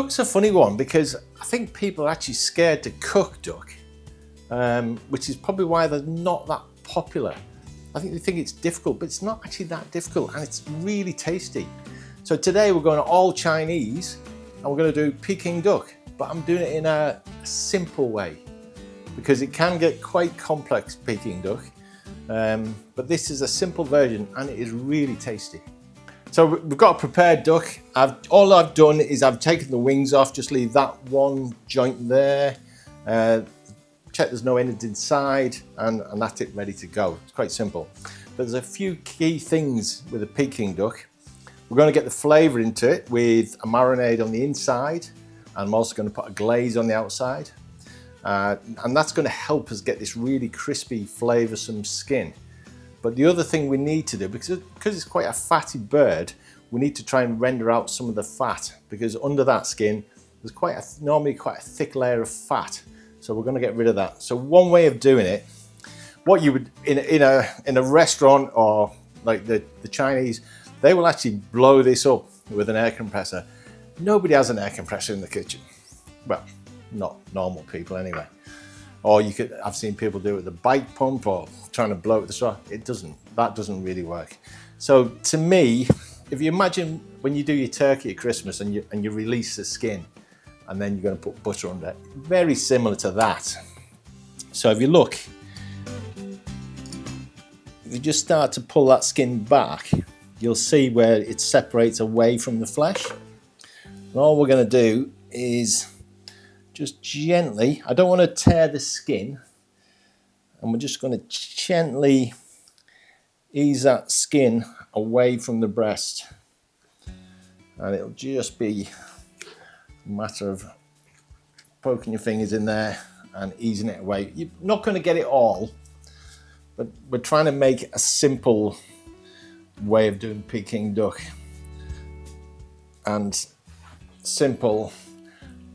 Duck's a funny one because I think people are actually scared to cook duck, which is probably why they're not that popular. I think they think it's difficult, but it's not actually that difficult, and it's really tasty. So today we're going all Chinese, and we're going to do Peking duck, but I'm doing it in a simple way because it can get quite complex, Peking duck. But this is a simple version, and it is really tasty. So we've got a prepared duck. All I've done is I've taken the wings off, just leave that one joint there. Check there's no innards inside, and that's it, ready to go. It's quite simple. But there's a few key things with a Peking duck. We're going to get the flavour into it with a marinade on the inside, and I'm also going to put a glaze on the outside. And that's going to help us get this really crispy, flavoursome skin. But the other thing we need to do, because it's quite a fatty bird, we need to try and render out some of the fat, because under that skin there's normally quite a thick layer of fat. So we're going to get rid of that. So one way of doing it, what you would in a restaurant or like the Chinese, they will actually blow this up with an air compressor. Nobody has an air compressor in the kitchen. Well, not normal people anyway. Or I've seen people do it with a bike pump or trying to blow it with a straw. That doesn't really work. So to me, if you imagine when you do your turkey at Christmas and you release the skin, and then you're going to put butter under it, very similar to that. So if you look, if you just start to pull that skin back, you'll see where it separates away from the flesh. And all we're going to do is just gently, I don't want to tear the skin, and we're just going to gently ease that skin away from the breast. And it'll just be a matter of poking your fingers in there and easing it away. You're not going to get it all, but we're trying to make a simple way of doing Peking duck. And simple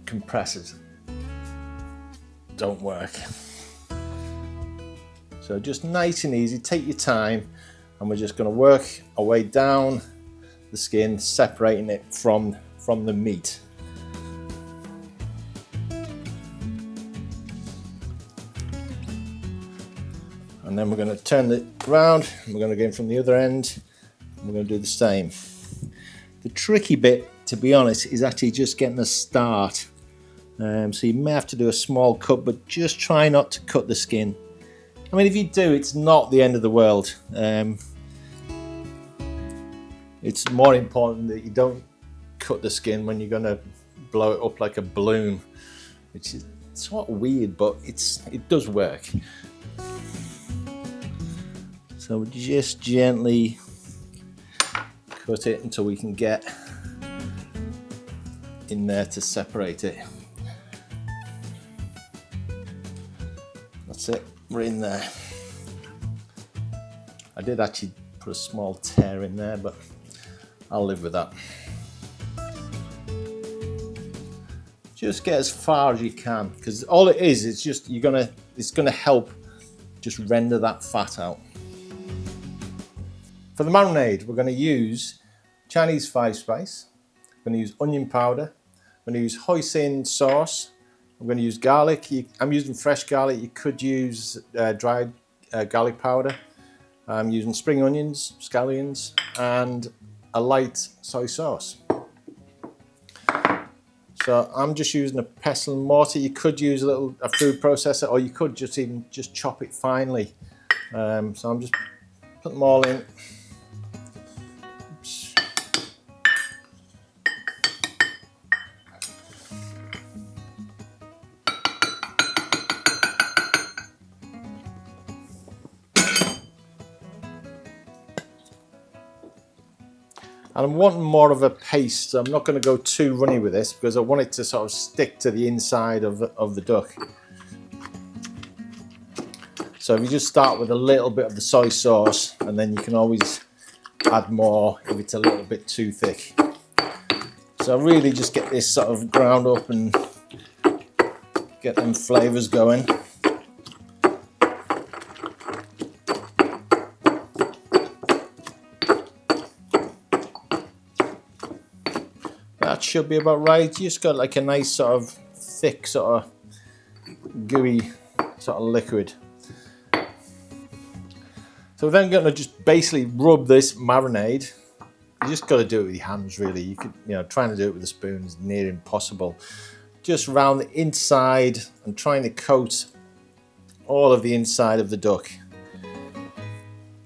compressors don't work. So just nice and easy, take your time, and we're just going to work our way down the skin, separating it from the meat. And then we're going to turn it around, and we're going to go in from the other end, and we're going to do the same. The tricky bit, to be honest, is actually just getting a start. So you may have to do a small cut, but just try not to cut the skin. I mean, if you do, it's not the end of the world. It's more important that you don't cut the skin when you're going to blow it up like a balloon, which is sort of weird, but it does work. So just gently cut it until we can get in there to separate it. That's it, we're in there. I did actually put a small tear in there, but I'll live with that. Just get as far as you can, because all it is, it's just it's gonna help just render that fat out. For the marinade, we're going to use Chinese 5-spice. We're going to use onion powder. We're going to use Hoisin sauce. I'm going to use garlic. I'm using fresh garlic. You could use dried garlic powder. I'm using spring onions, scallions, and a light soy sauce. So I'm just using a pestle and mortar. You could use a food processor, or you could just chop it finely. So I'm just putting them all in. And I'm wanting more of a paste, so I'm not going to go too runny with this because I want it to sort of stick to the inside of the duck. So if you just start with a little bit of the soy sauce, and then you can always add more if it's a little bit too thick. So really just get this sort of ground up and get them flavours going. that should be about right. You just got like a nice sort of thick, sort of gooey sort of liquid. So we're then going to just basically rub this marinade. You just got to do it with your hands, really. You could, trying to do it with a spoon is near impossible. Just around the inside and trying to coat all of the inside of the duck.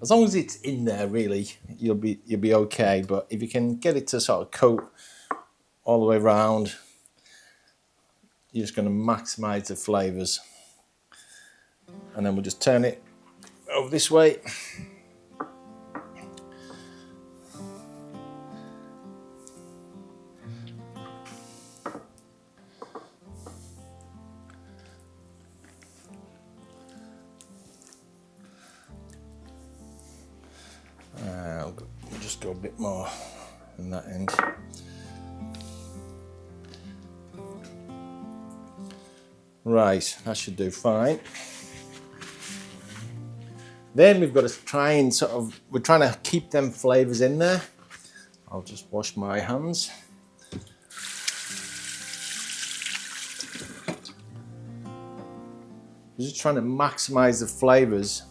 As long as it's in there, really, you'll be okay. But if you can get it to sort of coat all the way around, you're just going to maximise the flavours. And then we'll just turn it over this way. We'll just go a bit more on that end. Right, that should do fine. Then we've got to try and we're trying to keep them flavours in there. I'll just wash my hands. We're just trying to maximise the flavours.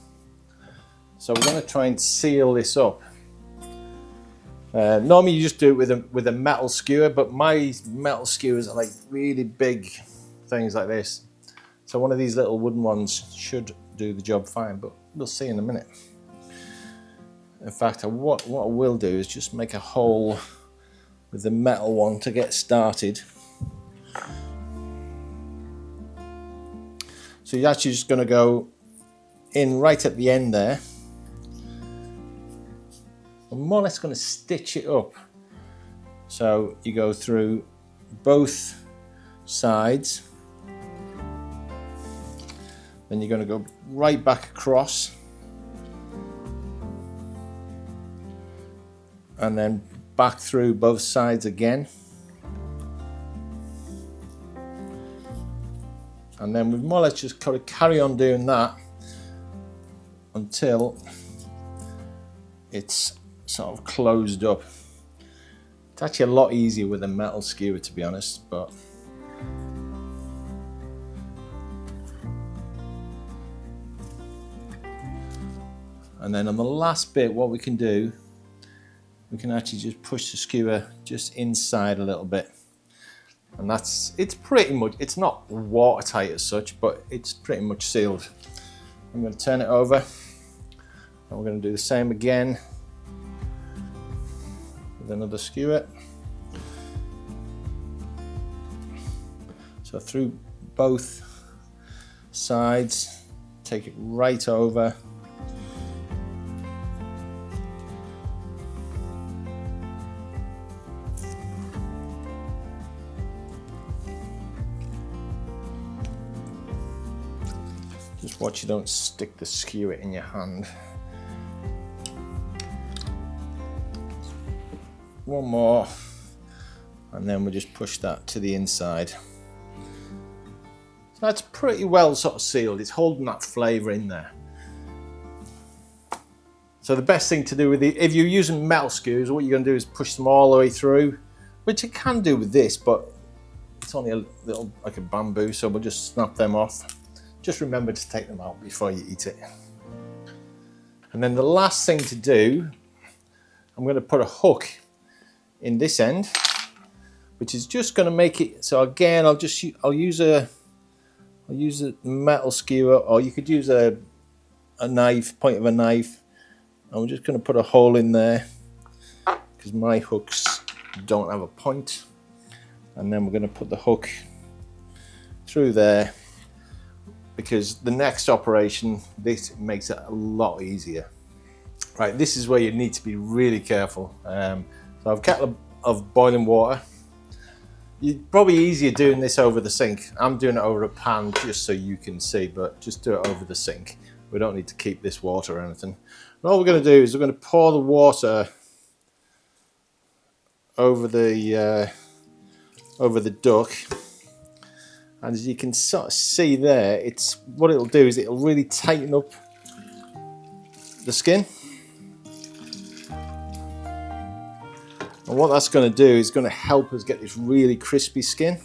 So we're going to try and seal this up. Normally you just do it with a metal skewer, but my metal skewers are like really big things like this. So one of these little wooden ones should do the job fine, but we'll see in a minute. In fact, what I will do is just make a hole with the metal one to get started. So you're actually just going to go in right at the end there. I'm more or less going to stitch it up. So you go through both sides. Then you're going to go right back across. And then back through both sides again. And then we've more or less just got to carry on doing that until it's sort of closed up. It's actually a lot easier with a metal skewer, to be honest, but and then on the last bit, what we can do, we can actually just push the skewer just inside a little bit. And it's pretty much, it's not watertight as such, but it's pretty much sealed. I'm going to turn it over, and we're going to do the same again with another skewer. So through both sides, take it right over. Just watch you don't stick the skewer in your hand. One more, and then we'll just push that to the inside. So that's pretty well sort of sealed. It's holding that flavour in there. So the best thing to do with it, if you're using metal skewers, what you're going to do is push them all the way through, which you can do with this, but it's only a little like a bamboo, so we'll just snap them off. Just remember to take them out before you eat it. And then the last thing to do, I'm going to put a hook in this end, which is just going to make it, so again, I'll use a metal skewer, or you could use a knife, point of a knife. I'm just going to put a hole in there because my hooks don't have a point. And then we're going to put the hook through there, because the next operation, this makes it a lot easier. Right, this is where you need to be really careful. So I've a kettle of boiling water. You're probably easier doing this over the sink. I'm doing it over a pan just so you can see, but just do it over the sink. We don't need to keep this water or anything. And all we're going to do is we're going to pour the water over the duck. And as you can sort of see there, what it'll do is it'll really tighten up the skin. And And what that's going to do is going to help us get this really crispy skin.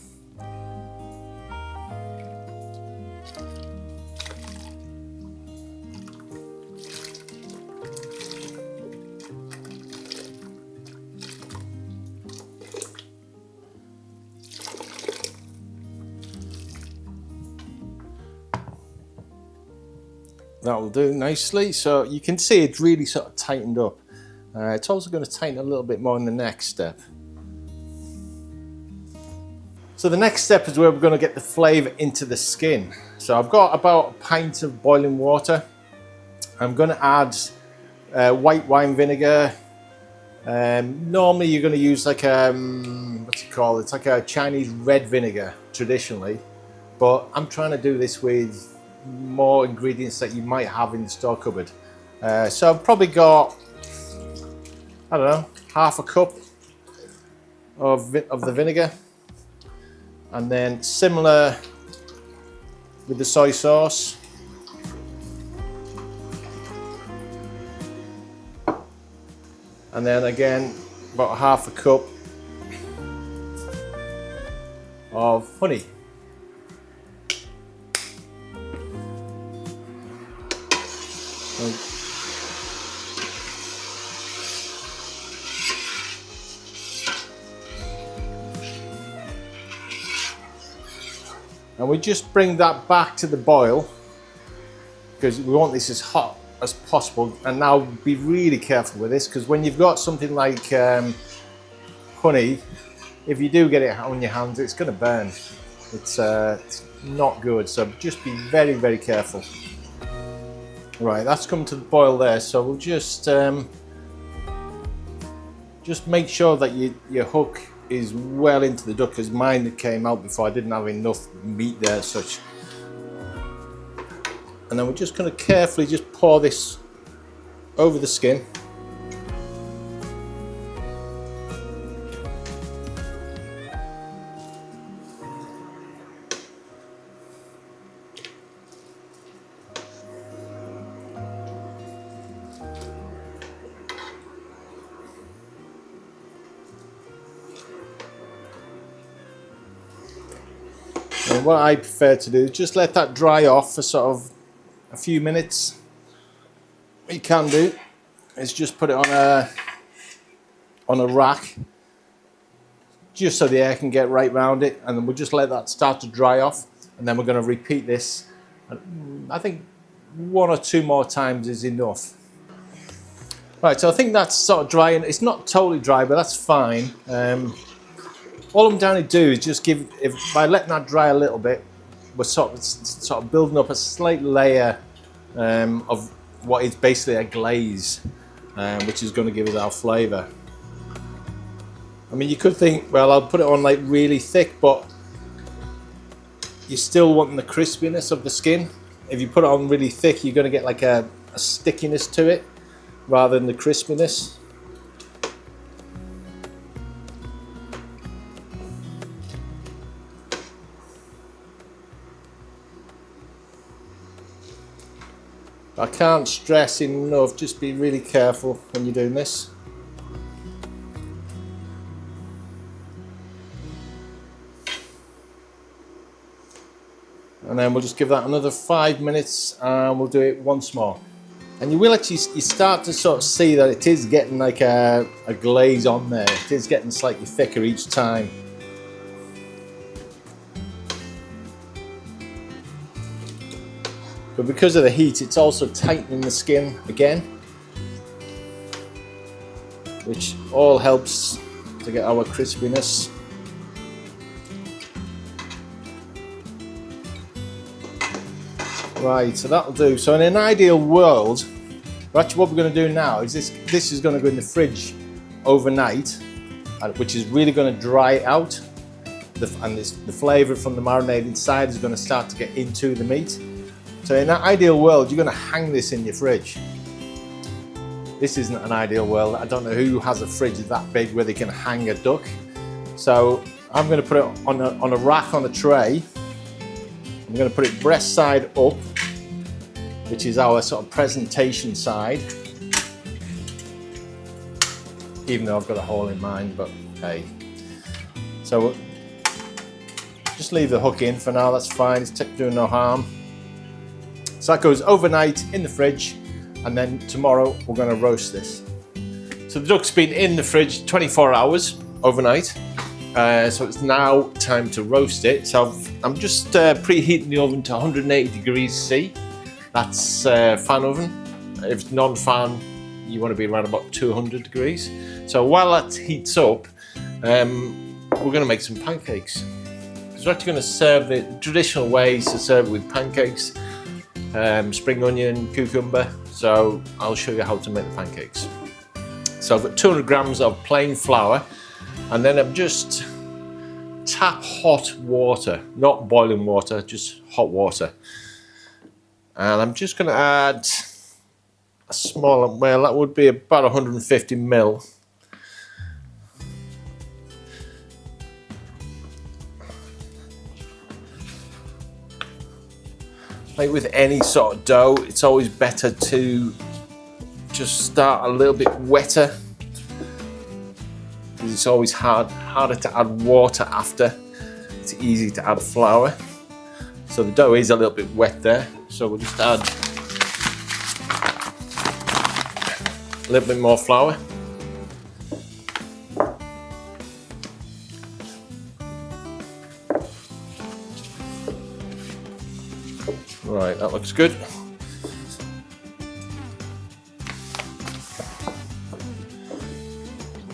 That will do nicely. So you can see it's really sort of tightened up. It's also going to tighten a little bit more in the next step. So the next step is where we're going to get the flavour into the skin. So I've got about a pint of boiling water. I'm going to add white wine vinegar. Normally you're going to use like what's it called? It's like a Chinese red vinegar traditionally, but I'm trying to do this with more ingredients that you might have in the store cupboard. So I've probably got, I don't know, half a cup of the vinegar, and then similar with the soy sauce. And then again, about half a cup of honey. And we just bring that back to the boil because we want this as hot as possible. And now be really careful with this, because when you've got something like honey, if you do get it on your hands, it's going to burn. It's not good, so just be very, very careful. Right, that's come to the boil there, so we'll just make sure that your hook is well into the duck, because mine came out before I didn't have enough meat there as such. And then we're just going to carefully just pour this over the skin. And what I prefer to do is just let that dry off for sort of a few minutes. What you can do is just put it on a rack, just so the air can get right round it, and then we'll just let that start to dry off, and then we're going to repeat this. I think 1 or 2 more times is enough. Right, so I think that's sort of dry, and it's not totally dry, but that's fine. All I'm trying to do is just by letting that dry a little bit, we're sort of building up a slight layer of what is basically a glaze, which is going to give us our flavour. I mean, you could think, well, I'll put it on like really thick, but you're still wanting the crispiness of the skin. If you put it on really thick, you're going to get like a stickiness to it rather than the crispiness. I can't stress enough, just be really careful when you're doing this. And then we'll just give that another 5 minutes, and we'll do it once more. And you will actually, you start to sort of see that it is getting like a glaze on there. It is getting slightly thicker each time. But because of the heat, it's also tightening the skin again, which all helps to get our crispiness. Right, so that'll do. So in an ideal world, actually what we're going to do now is this is going to go in the fridge overnight, which is really going to dry it out, and the flavour from the marinade inside is going to start to get into the meat. So in that ideal world, you're going to hang this in your fridge. This isn't an ideal world. I don't know who has a fridge that big where they can hang a duck. So I'm going to put it on a rack on a tray. I'm going to put it breast side up, which is our sort of presentation side. even though I've got a hole in mine, but hey. So just leave the hook in for now, that's fine, it's doing no harm. So that goes overnight in the fridge, and then tomorrow we're going to roast this. So the duck's been in the fridge 24 hours overnight, so it's now time to roast it. So I'm just preheating the oven to 180 degrees C. That's fan oven. If it's non-fan, you want to be around about 200 degrees. So while that heats up, we're going to make some pancakes. So we're actually going to serve it the traditional ways to serve it with pancakes, spring onion, cucumber. So I'll show you how to make the pancakes. So I've got 200 grams of plain flour, and then I'm just tap hot water, not boiling water, just hot water. And I'm just going to add a small, well, that would be about 150 ml. Like with any sort of dough, it's always better to just start a little bit wetter, because it's always harder to add water after. It's easy to add flour. So the dough is a little bit wet there, so we'll just add a little bit more flour. Right, that looks good.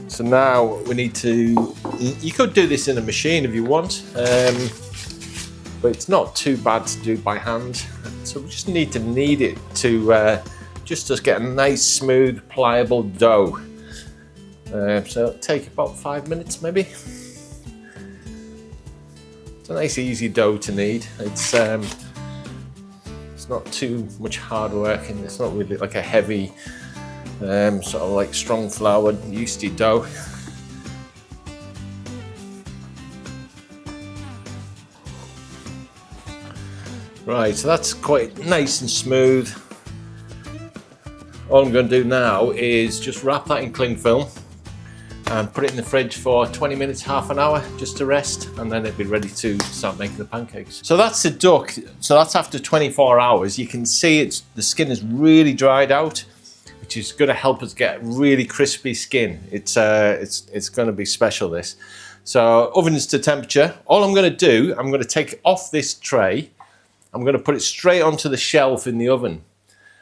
So now we need to, you could do this in a machine if you want, but it's not too bad to do by hand. So we just need to knead it to just get a nice, smooth, pliable dough. So it'll take about 5 minutes maybe. It's a nice, easy dough to knead. It's not too much hard work, and it's not really like a heavy, sort of like strong floured yeasty dough. Right, so that's quite nice and smooth. All I'm going to do now is just wrap that in cling film and put it in the fridge for 20 minutes, half an hour, just to rest, and then it'll be ready to start making the pancakes. So that's the duck. So that's after 24 hours. You can see the skin is really dried out, which is going to help us get really crispy skin. It's going to be special, this. So oven is to temperature. All I'm going to do, I'm going to take off this tray. I'm going to put it straight onto the shelf in the oven,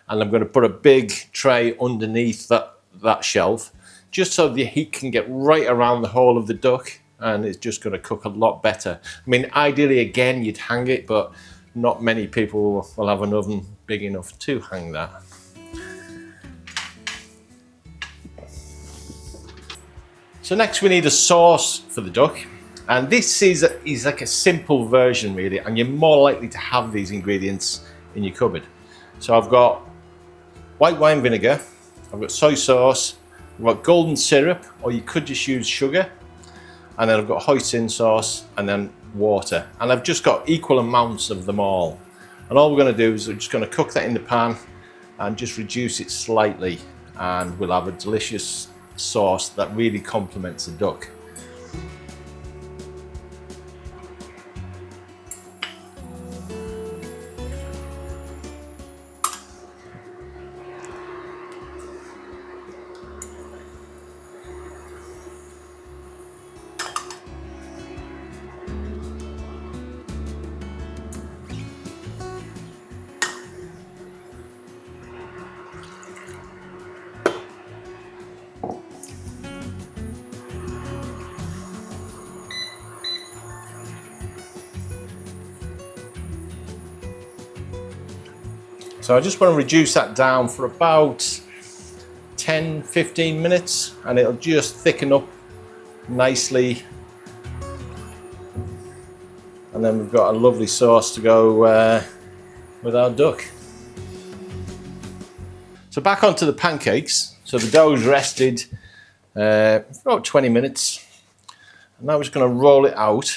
and I'm going to put a big tray underneath that shelf, just so the heat can get right around the whole of the duck, and it's just going to cook a lot better. I mean, ideally, again, you'd hang it, but not many people will have an oven big enough to hang that. So next we need a sauce for the duck, and this is like a simple version really, and you're more likely to have these ingredients in your cupboard. So I've got white wine vinegar, I've got soy sauce, I've got golden syrup, or you could just use sugar, and then I've got hoisin sauce, and then water, and I've just got equal amounts of them all. And all we're going to do is we're just going to cook that in the pan and just reduce it slightly, and we'll have a delicious sauce that really complements the duck. So I just want to reduce that down for about 10-15 minutes, and it'll just thicken up nicely. And then we've got a lovely sauce to go with our duck. So back onto the pancakes. So the dough's rested for about 20 minutes. And now we're just going to roll it out.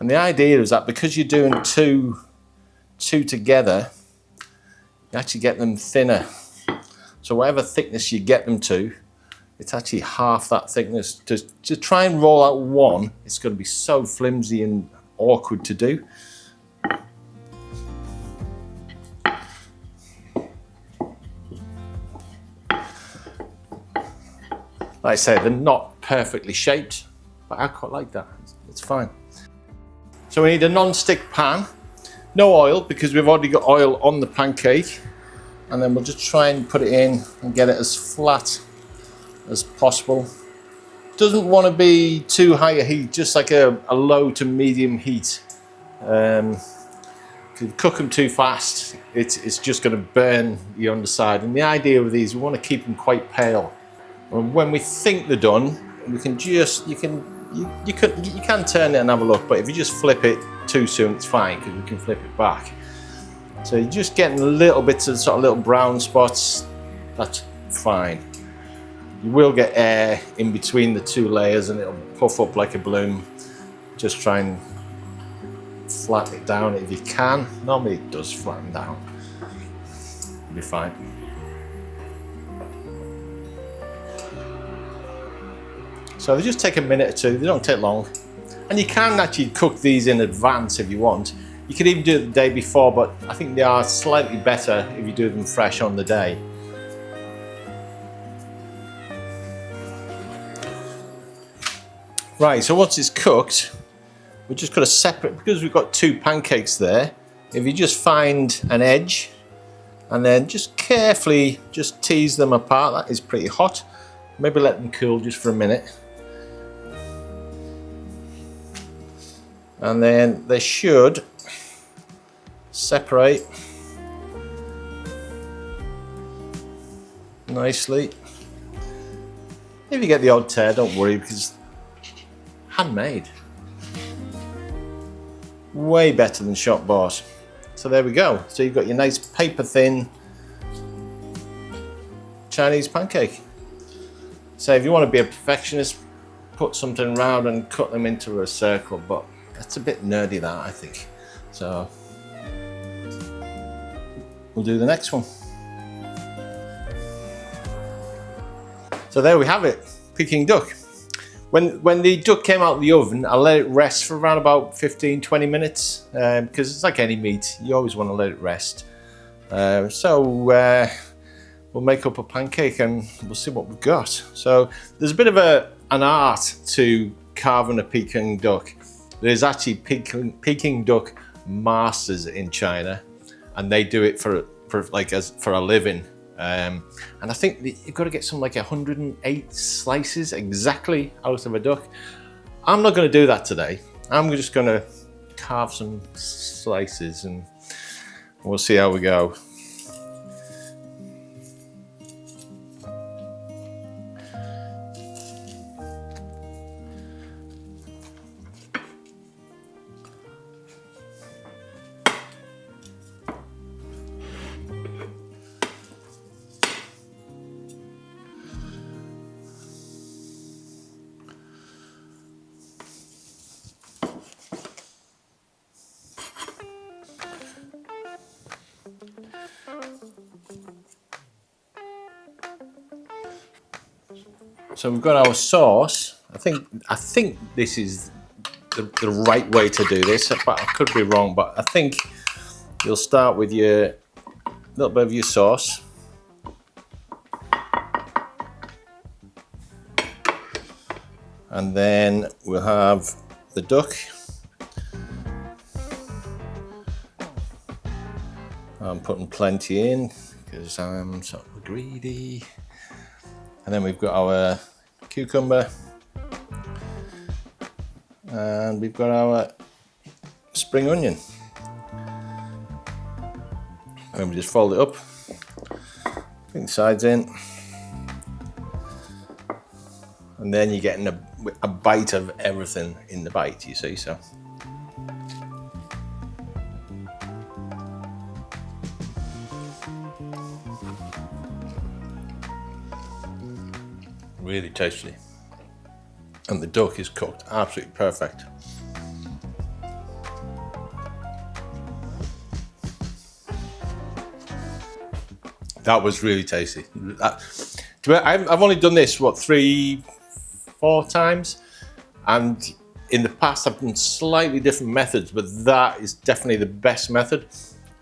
And the idea is that because you're doing two together, you actually get them thinner. So whatever thickness you get them to, it's actually half that thickness. To try and roll out one, it's going to be so flimsy and awkward to do. Like I say, they're not perfectly shaped, but I quite like that. It's fine. So we need a non-stick pan, no oil because we've already got oil on the pancake, and then we'll just try and put it in and get it as flat as possible. Doesn't want to be too high a heat, just like a low to medium heat. If you cook them too fast, it's just going to burn the underside. And the idea with these, we want to keep them quite pale. And when we think they're done, we can just you can turn it and have a look. But if you just flip it too soon, it's fine because we can flip it back. So you're just getting little bits of sort of little brown spots. That's fine. You will get air in between the two layers and it'll puff up like a balloon. Just try and flatten it down if you can. Normally it does flatten down. It'll be fine. So they just take a minute or two, they don't take long. And you can actually cook these in advance if you want. You could even do it the day before, but I think they are slightly better if you do them fresh on the day. Right, so once it's cooked, we're just going to separate, because we've got two pancakes there, if you just find an edge and then just carefully just tease them apart. That is pretty hot. Maybe let them cool just for a minute. And then they should separate nicely. If you get the odd tear, don't worry, because handmade. Way better than shop bought. So there we go. So you've got your nice paper thin Chinese pancake. So if you want to be a perfectionist, put something round and cut them into a circle, but that's a bit nerdy, that, I think. So we'll do the next one. So there we have it, Peking duck. When the duck came out of the oven, I let it rest for around about 15-20 minutes, because it's like any meat, you always want to let it rest. We'll make up a pancake and we'll see what we've got. So there's a bit of an art to carving a Peking duck. There's actually Peking duck masters in China, and they do it for a living. And I think you've got to get some like 108 slices exactly out of a duck. I'm not going to do that today. I'm just going to carve some slices and we'll see how we go. So we've got our sauce. I think this is the right way to do this, but I could be wrong. But I think you'll start with your little bit of your sauce. And then we'll have the duck. I'm putting plenty in because I'm sort of greedy. And then we've got our cucumber. And we've got our spring onion. And we just fold it up. Bring the sides in. And then you're getting a bite of everything in the bite, you see, so. Really tasty. And the duck is cooked absolutely perfect. That was really tasty. I've only done this, what, 3-4 times? And in the past, I've done slightly different methods, but that is definitely the best method.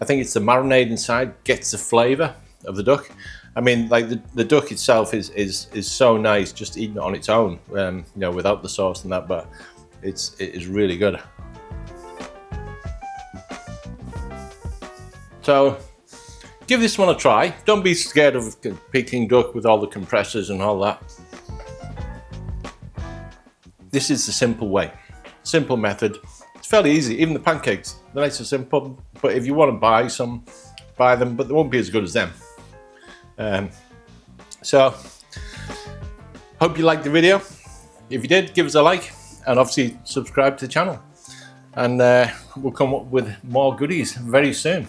I think it's the marinade inside gets the flavour of the duck. I mean, like the duck itself is so nice just eating it on its own, you know, without the sauce and that, but it is really good. So give this one a try. Don't be scared of Peking duck with all the compressors and all that. This is the simple way, simple method. It's fairly easy. Even the pancakes, they're nice and simple, but if you want to buy some, buy them, but they won't be as good as them. So, hope you liked the video. If you did, give us a like, and obviously subscribe to the channel. And we'll come up with more goodies very soon.